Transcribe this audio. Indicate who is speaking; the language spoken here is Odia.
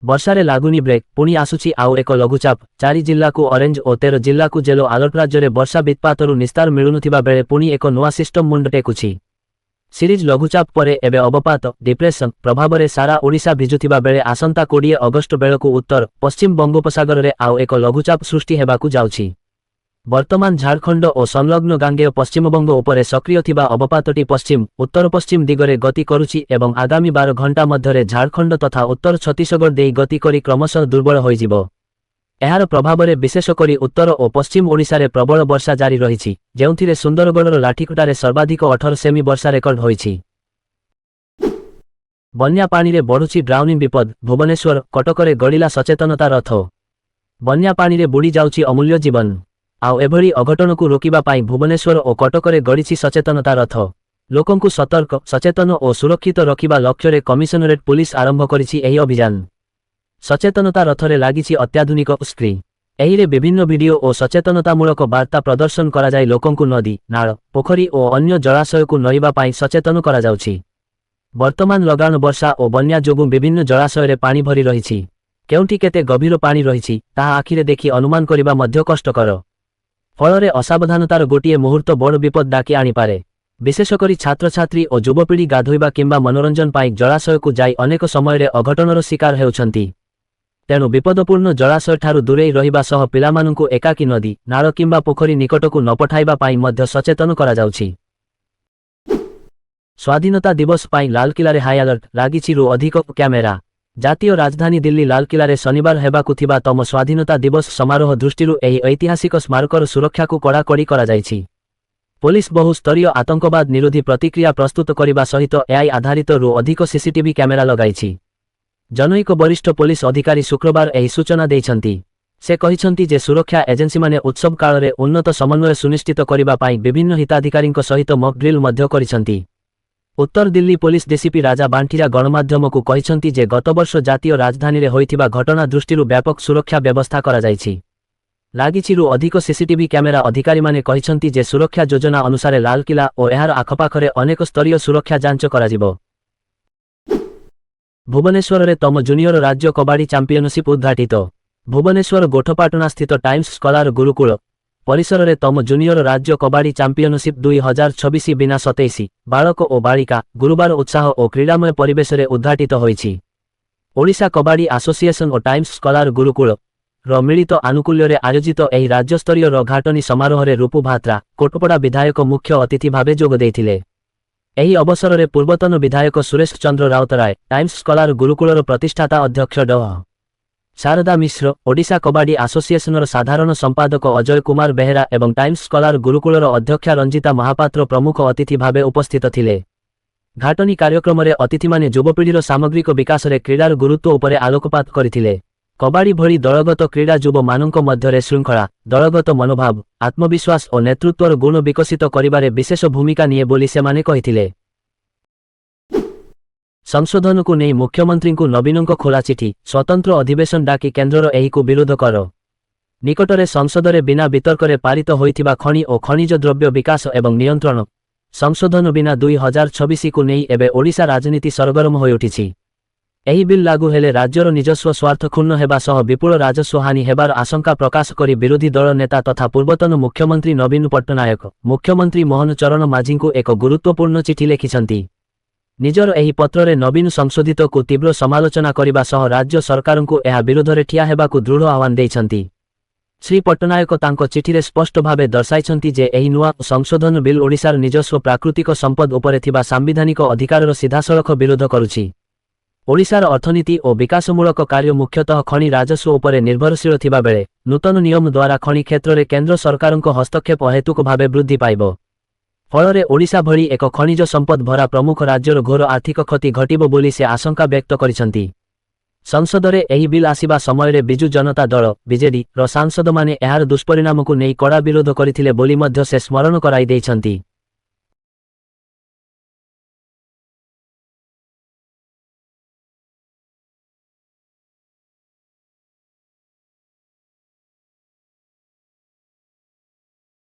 Speaker 1: ବର୍ଷାରେ ଲାଗୁନି ବ୍ରେକ୍, ପୁଣି ଆସୁଛି ଆଉ ଏକ ଲଘୁଚାପ। 4 ଜିଲ୍ଲାକୁ ଅରେଞ୍ଜ ଓ 13 ଜିଲ୍ଲାକୁ ଜେଲୋ ଆଲର୍ଟ। ରାଜ୍ୟରେ ବର୍ଷା ବିତ୍ପାତରୁ ନିସ୍ତାର ମିଳୁନଥିବା ବେଳେ ପୁଣି ଏକ ନୂଆ ସିଷ୍ଟମ ମୁଣ୍ଡ ଟେକୁଛି। ସିରିଜ୍ ଲଘୁଚାପ ପରେ ଏବେ ଅବପାତ, ଡିପ୍ରେସନ ପ୍ରଭାବରେ ସାରା ଓଡ଼ିଶା ଭିଜୁଥିବା ବେଳେ ଆସନ୍ତା 20 ଅଗଷ୍ଟ ବେଳକୁ ଉତ୍ତର ପଶ୍ଚିମ ବଙ୍ଗୋପସାଗରରେ ଆଉ ଏକ ଲଘୁଚାପ ସୃଷ୍ଟି ହେବାକୁ ଯାଉଛି। ବର୍ତ୍ତମାନ ଝାଡ଼ଖଣ୍ଡ ଓ ସଂଲଗ୍ନ ଗାଙ୍ଗେୟ ପଶ୍ଚିମବଙ୍ଗ ଉପରେ ସକ୍ରିୟ ଥିବା ଅବପାତଟି ପଶ୍ଚିମ ଉତ୍ତର ପଶ୍ଚିମ ଦିଗରେ ଗତି କରୁଛି ଏବଂ ଆଗାମୀ 12 ଘଣ୍ଟା ମଧ୍ୟରେ ଝାଡ଼ଖଣ୍ଡ ତଥା ଉତ୍ତର ଛତିଶଗଡ଼ ଦେଇ ଗତି କରି କ୍ରମଶଃ ଦୁର୍ବଳ ହୋଇଯିବ। ଏହାର ପ୍ରଭାବରେ ବିଶେଷକରି ଉତ୍ତର ଓ ପଶ୍ଚିମ ଓଡ଼ିଶାରେ ପ୍ରବଳ ବର୍ଷା ଜାରି ରହିଛି, ଯେଉଁଥିରେ ସୁନ୍ଦରଗଡ଼ର ଲାଠିକଟାରେ ସର୍ବାଧିକ 18 ସେମି ବର୍ଷା ରେକର୍ଡ ହୋଇଛି। ବନ୍ୟା ପାଣିରେ ବଢ଼ୁଛି ଡ୍ରାଉନିଂ ବିପଦ, ଭୁବନେଶ୍ୱର କଟକରେ ଗଡ଼ିଲା ସଚେତନତା ରଥ। ବନ୍ୟା ପାଣିରେ ବୁଡ଼ି ଯାଉଛି ଅମୂଲ୍ୟ ଜୀବନ। ଆଉ ଏଭଳି ଅଘଟଣକୁ ରୋକିବା ପାଇଁ ଭୁବନେଶ୍ୱର ଓ କଟକରେ ଗଡ଼ିଛି ସଚେତନତା ରଥ। ଲୋକଙ୍କୁ ସତର୍କ, ସଚେତନ ଓ ସୁରକ୍ଷିତ ରଖିବା ଲକ୍ଷ୍ୟରେ କମିଶନରେଟ୍ ପୁଲିସ ଆରମ୍ଭ କରିଛି ଏହି ଅଭିଯାନ। ସଚେତନତା ରଥରେ ଲାଗିଛି ଅତ୍ୟାଧୁନିକ ସ୍କ୍ରିନ୍। ଏହିରେ ବିଭିନ୍ନ ଭିଡିଓ ଓ ସଚେତନତାମୂଳକ ବାର୍ତ୍ତା ପ୍ରଦର୍ଶନ କରାଯାଇ ଲୋକଙ୍କୁ ନଦୀ, ନାଳ, ପୋଖରୀ ଓ ଅନ୍ୟ ଜଳାଶୟକୁ ନଈବା ପାଇଁ ସଚେତନ କରାଯାଉଛି। ବର୍ତ୍ତମାନ ଲଗାଣ ବର୍ଷା ଓ ବନ୍ୟା ଯୋଗୁଁ ବିଭିନ୍ନ ଜଳାଶୟରେ ପାଣି ଭରି ରହିଛି। କେଉଁଠି କେତେ ଗଭୀର ପାଣି ରହିଛି ତାହା ଆଖିରେ ଦେଖି ଅନୁମାନ କରିବା ମଧ୍ୟ କଷ୍ଟକର। ଫଳରେ ଅସାବଧାନତାର ଗୋଟିଏ ମୁହୂର୍ତ୍ତ ବଡ଼ ବିପଦ ଡାକି ଆଣିପାରେ। ବିଶେଷକରି ଛାତ୍ରଛାତ୍ରୀ ଓ ଯୁବପିଢ଼ି ଗାଧୋଇବା କିମ୍ବା ମନୋରଞ୍ଜନ ପାଇଁ ଜଳାଶୟକୁ ଯାଇ ଅନେକ ସମୟରେ ଅଘଟଣର ଶିକାର ହେଉଛନ୍ତି। ତେଣୁ ବିପଦପୂର୍ଣ୍ଣ ଜଳାଶୟଠାରୁ ଦୂରେଇ ରହିବା ସହ ପିଲାମାନଙ୍କୁ ଏକାକୀ ନଦୀ, ନାଳ କିମ୍ବା ପୋଖରୀ ନିକଟକୁ ନ ପଠାଇବା ପାଇଁ ମଧ୍ୟ ସଚେତନ କରାଯାଉଛି। ସ୍ୱାଧୀନତା ଦିବସ ପାଇଁ ଲାଲକିଲ୍ଲାରେ ହାଇ ଆଲର୍ଟ, ଲାଗିଛି ରୁ ଅଧିକ କ୍ୟାମେରା। ଜାତୀୟ ରାଜଧାନୀ ଦିଲ୍ଲୀ ଲାଲକିଲ୍ଲାରେ ଶନିବାର ହେବାକୁ ଥିବା ତମ ସ୍ୱାଧୀନତା ଦିବସ ସମାରୋହ ଦୃଷ୍ଟିରୁ ଏହି ଐତିହାସିକ ସ୍ମାରକର ସୁରକ୍ଷାକୁ କଡ଼ାକଡ଼ି କରାଯାଇଛି। ପୋଲିସ ବହୁ ସ୍ତରୀୟ ଆତଙ୍କବାଦ ନିରୋଧୀ ପ୍ରତିକ୍ରିୟା ପ୍ରସ୍ତୁତ କରିବା ସହିତ ଏଆଇ ଆଧାରିତ ରୁ ଅଧିକ ସିସିଟିଭି କ୍ୟାମେରା ଲଗାଇଛି। ଜନୈକ ବରିଷ୍ଠ ପୋଲିସ ଅଧିକାରୀ ଶୁକ୍ରବାର ଏହି ସୂଚନା ଦେଇଛନ୍ତି। ସେ କହିଛନ୍ତି ଯେ ସୁରକ୍ଷା ଏଜେନ୍ସିମାନେ ଉତ୍ସବ କାଳରେ ଉନ୍ନତ ସମନ୍ୱୟ ସୁନିଶ୍ଚିତ କରିବା ପାଇଁ ବିଭିନ୍ନ ହିତାଧିକାରୀଙ୍କ ସହିତ ମକ୍ ଡ୍ରିଲ୍ ମଧ୍ୟ କରିଛନ୍ତି। ଉତ୍ତର ଦିଲ୍ଲୀ ପୋଲିସ ଡିସିପି ରାଜା ବାଣ୍ଠିରା ଗଣମାଧ୍ୟମକୁ କହିଛନ୍ତି ଯେ ଗତବର୍ଷ ଜାତୀୟ ରାଜଧାନୀରେ ହୋଇଥିବା ଘଟଣା ଦୃଷ୍ଟିରୁ ବ୍ୟାପକ ସୁରକ୍ଷା ବ୍ୟବସ୍ଥା କରାଯାଇଛି। ଲାଗିଛି ରୁ ଅଧିକ ସିସିଟିଭି କ୍ୟାମେରା। ଅଧିକାରୀମାନେ କହିଛନ୍ତି ଯେ ସୁରକ୍ଷା ଯୋଜନା ଅନୁସାରେ ଲାଲକିଲ୍ଲା ଓ ଏହାର ଆଖପାଖରେ ଅନେକ ସ୍ତରୀୟ ସୁରକ୍ଷା ଯାଞ୍ଚ କରାଯିବ। ଭୁବନେଶ୍ୱରରେ ତମ ଜୁନିୟର ରାଜ୍ୟ କବାଡି ଚାମ୍ପିୟନସିପ୍ ଉଦ୍ଘାଟିତ। ଭୁବନେଶ୍ୱର ଗୋଠପାଟଣାସ୍ଥିତ ଟାଇମ୍ସ ସ୍କଲାର ଗୁରୁକୁଳ ପରିସରରେ ତମ ଜୁନିୟର ରାଜ୍ୟ କବାଡି ଚାମ୍ପିୟନସିପ୍ 2026 ବିନା 27 ବାଳକ ଓ ବାଳିକା ଗୁରୁବାର ଉତ୍ସାହ ଓ କ୍ରୀଡ଼ାମୟ ପରିବେଶରେ ଉଦ୍ଘାଟିତ ହୋଇଛି। ଓଡ଼ିଶା କବାଡି ଆସୋସିଏସନ ଓ ଟାଇମ୍ସ ସ୍କଲାର ଗୁରୁକୁଳ ର ମିଳିତ ଆନୁକୂଲ୍ୟରେ ଆୟୋଜିତ ଏହି ରାଜ୍ୟସ୍ତରୀୟ ଘାଟନୀ ସମାରୋହରେ ରୂପୁ ଭାତ୍ରା, କୋଟପଡ଼ା ବିଧାୟକ ମୁଖ୍ୟ ଅତିଥି ଭାବେ ଯୋଗ ଦେଇଥିଲେ। ଏହି ଅବସରରେ ପୂର୍ବତନ ବିଧାୟକ ସୁରେଶ ଚନ୍ଦ୍ର ରାଉତରାୟ, ଟାଇମ୍ସ ସ୍କଲାର ଗୁରୁକୁଳର ପ୍ରତିଷ୍ଠାତା ଅଧ୍ୟକ୍ଷ ଡ. ଶାରଦା ମିଶ୍ର, ଓଡ଼ିଶା କବାଡି ଆସୋସିଏସନର ସାଧାରଣ ସମ୍ପାଦକ ଅଜୟ କୁମାର ବେହେରା ଏବଂ ଟାଇମ୍ସ ସ୍କଲାର ଗୁରୁକୁଳର ଅଧ୍ୟକ୍ଷା ରଞ୍ଜିତା ମହାପାତ୍ର ପ୍ରମୁଖ ଅତିଥି ଭାବେ ଉପସ୍ଥିତ ଥିଲେ। ଘାଟନୀ କାର୍ଯ୍ୟକ୍ରମରେ ଅତିଥିମାନେ ଯୁବପିଢ଼ିର ସାମଗ୍ରିକ ବିକାଶରେ କ୍ରୀଡ଼ାର ଗୁରୁତ୍ୱ ଉପରେ ଆଲୋକପାତ କରିଥିଲେ। କବାଡି ଭଳି ଦଳଗତ କ୍ରୀଡ଼ା ଯୁବମାନଙ୍କ ମଧ୍ୟରେ ଶୃଙ୍ଖଳା, ଦଳଗତ ମନୋଭାବ, ଆତ୍ମବିଶ୍ୱାସ ଓ ନେତୃତ୍ୱର ଗୁଣ ବିକଶିତ କରିବାରେ ବିଶେଷ ଭୂମିକା ନିଏ ବୋଲି ସେମାନେ କହିଥିଲେ। ସଂଶୋଧନକୁ ନେଇ ମୁଖ୍ୟମନ୍ତ୍ରୀଙ୍କୁ ନବୀନଙ୍କ ଖୋଲା ଚିଠି, ସ୍ୱତନ୍ତ୍ର ଅଧିବେଶନ ଡାକି କେନ୍ଦ୍ରର ଏହିକୁ ବିରୋଧ କର। ନିକଟରେ ସଂସଦରେ ବିନା ବିତର୍କରେ ପାରିତ ହୋଇଥିବା ଖଣି ଓ ଖଣିଜ ଦ୍ରବ୍ୟ ବିକାଶ ଏବଂ ନିୟନ୍ତ୍ରଣ ସଂଶୋଧନ ବିନା 2026କୁ ନେଇ ଏବେ ଓଡ଼ିଶା ରାଜନୀତି ସରଗରମ ହୋଇଉଠିଛି। ଏହି ବିଲ୍ ଲାଗୁ ହେଲେ ରାଜ୍ୟର ନିଜସ୍ୱ ସ୍ୱାର୍ଥ କ୍ଷୁଣ୍ଣ ହେବା ସହ ବିପୁଳ ରାଜସ୍ୱ ହାନି ହେବାର ଆଶଙ୍କା ପ୍ରକାଶ କରି ବିରୋଧୀ ଦଳ ନେତା ତଥା ପୂର୍ବତନ ମୁଖ୍ୟମନ୍ତ୍ରୀ ନବୀନ ପଟ୍ଟନାୟକ ମୁଖ୍ୟମନ୍ତ୍ରୀ ମୋହନ ଚରଣ ମାଝୀଙ୍କୁ ଏକ ଗୁରୁତ୍ୱପୂର୍ଣ୍ଣ ଚିଠି ଲେଖିଛନ୍ତି। ନିଜର ଏହି ପତ୍ରରେ ନବୀନ ସଂଶୋଧିତକୁ ତୀବ୍ର ସମାଲୋଚନା କରିବା ସହ ରାଜ୍ୟ ସରକାରଙ୍କୁ ଏହା ବିରୋଧରେ ଠିଆ ହେବାକୁ ଦୃଢ଼ ଆହ୍ୱାନ ଦେଇଛନ୍ତି। ଶ୍ରୀ ପଟ୍ଟନାୟକ ତାଙ୍କ ଚିଠିରେ ସ୍ପଷ୍ଟ ଭାବେ ଦର୍ଶାଇଛନ୍ତି ଯେ ଏହି ନୂଆ ସଂଶୋଧନ ବିଲ୍ ଓଡ଼ିଶାର ନିଜସ୍ୱ ପ୍ରାକୃତିକ ସମ୍ପଦ ଉପରେ ଥିବା ସାମ୍ବିଧାନିକ ଅଧିକାରର ସିଧାସଳଖ ବିରୋଧ କରୁଛି। ଓଡ଼ିଶାର ଅର୍ଥନୀତି ଓ ବିକାଶମୂଳକ କାର୍ଯ୍ୟ ମୁଖ୍ୟତଃ ଖଣି ରାଜସ୍ୱ ଉପରେ ନିର୍ଭରଶୀଳ ଥିବାବେଳେ ନୂତନ ନିୟମ ଦ୍ୱାରା ଖଣି କ୍ଷେତ୍ରରେ କେନ୍ଦ୍ର ସରକାରଙ୍କ ହସ୍ତକ୍ଷେପ ଅହେତୁକ ଭାବେ ବୃଦ୍ଧି ପାଇବ। ଫଳରେ ଓଡ଼ିଶା ଭଳି ଏକ ଖଣିଜ ସମ୍ପଦ ଭରା ପ୍ରମୁଖ ରାଜ୍ୟର ଘୋର ଆର୍ଥିକ କ୍ଷତି ଘଟିବ ବୋଲି ସେ ଆଶଙ୍କା ବ୍ୟକ୍ତ କରିଛନ୍ତି। ସଂସଦରେ ଏହି ବିଲ୍ ଆସିବା ସମୟରେ ବିଜୁ ଜନତା ଦଳ ବିଜେଡି ର ସାଂସଦମାନେ ଏହାର ଦୁଷ୍ପରିଣାମକୁ ନେଇ କଡ଼ା ବିରୋଧ କରିଥିଲେ ବୋଲି ମଧ୍ୟ ସେ ସ୍ମରଣ କରାଇ ଦେଇଛନ୍ତି।